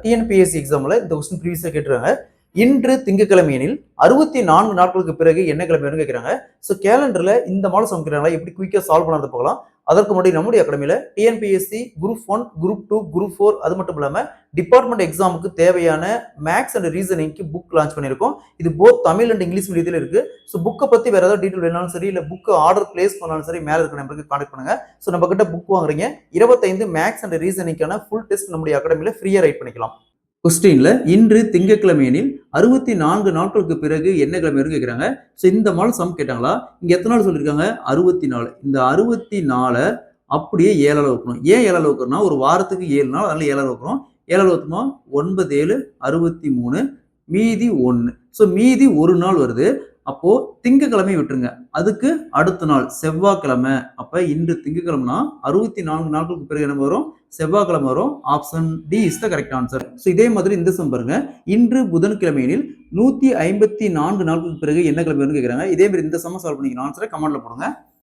TNPSC எக்ஸாம்ல இந்த question ப்ரீவியஸா கேட்டுருக்காங்க. இன்று திங்கட்கிழமை எனில் 64 நாட்களுக்கு பிறகு என்ன கிழமை வரும்னு கேட்குறாங்க. ஸோ கேலண்டர்ல இந்த மாடல் சம் கேட்கறாங்களா, எப்படி குயிக்கா சால்வ் பண்ணாத பார்க்கலாம். அதற்கு முன்னாடி நம்முடைய அகாடமியில டிஎன்பிஎஸ்சி குரூப் 1, குரூப் 2, குரூப் 4 அது மட்டும் இல்லாம டிபார்ட்மெண்ட் எக்ஸாமுக்கு தேவையான மேக்ஸ் அண்ட் ரீசனிங்க்கு புக் லான்ச் பண்ணியிருக்கோம். இது போத் தமிழ் அண்ட் இங்கிலீஷ் மீடியத்தில் இருக்கு. ஸோ புக்கை பத்தி வேற ஏதாவது டீட்டெயில் வேணாலும் சரி, இல்லை புக் ஆர்டர் பிளேஸ் பண்ணாலும் சரி, மேலே இருக்கிற நம்பருக்கு கான்டாக்ட் பண்ணுங்க. ஸோ நம்ம கிட்ட புக் வாங்குறீங்க, 25 மேக்ஸ் அண்ட் ரீசனிங்கான ஃபுல் டெஸ்ட் நம்முடைய அகாடமியில ஃப்ரீயா ரைட் பண்ணிக்கலாம். கொஸ்டின்ல இன்று திங்கட்கிழமை எனில் 64 நாட்களுக்கு பிறகு என்ன கிழமை வரும் கேட்குறாங்க. ஸோ இந்த மாடல் சம் கேட்டாங்களா, இங்க எத்தனை நாள் சொல்லியிருக்காங்க, 64. இந்த 64 அப்படியே 7ஆல் வைக்கணும். ஏன் 7ஆல் வைக்கணும்னா, ஒரு வாரத்துக்கு 7 நாள், அதனால 7ஆல் வைக்கணும். 7ஆல் வைக்கணுமா 9 7 63, மீதி 1. ஸோ மீதி ஒரு நாள் வருது. அப்போ திங்கக்கிழமை விட்டுருங்க, அதுக்கு அடுத்த நாள் செவ்வாய்க்கிழமை. அப்ப இன்று திங்கக்கிழமைனா 64 நாட்களுக்கு பிறகு என்ன வரும், செவ்வாய்க்கிழமை வரும். Option D is the correct answer. So இதே மாதிரி இந்த சம் பாருங்க, இன்று புதன்கிழமையில் 154 நாட்களுக்கு பிறகு என்ன கிழமை வரும்னு கேட்குறாங்க. இதே மாதிரி இந்த சம்ம சால்வ் பண்ணிக்கணும். ஆன்சரை கமெண்ட்ல போடுங்க.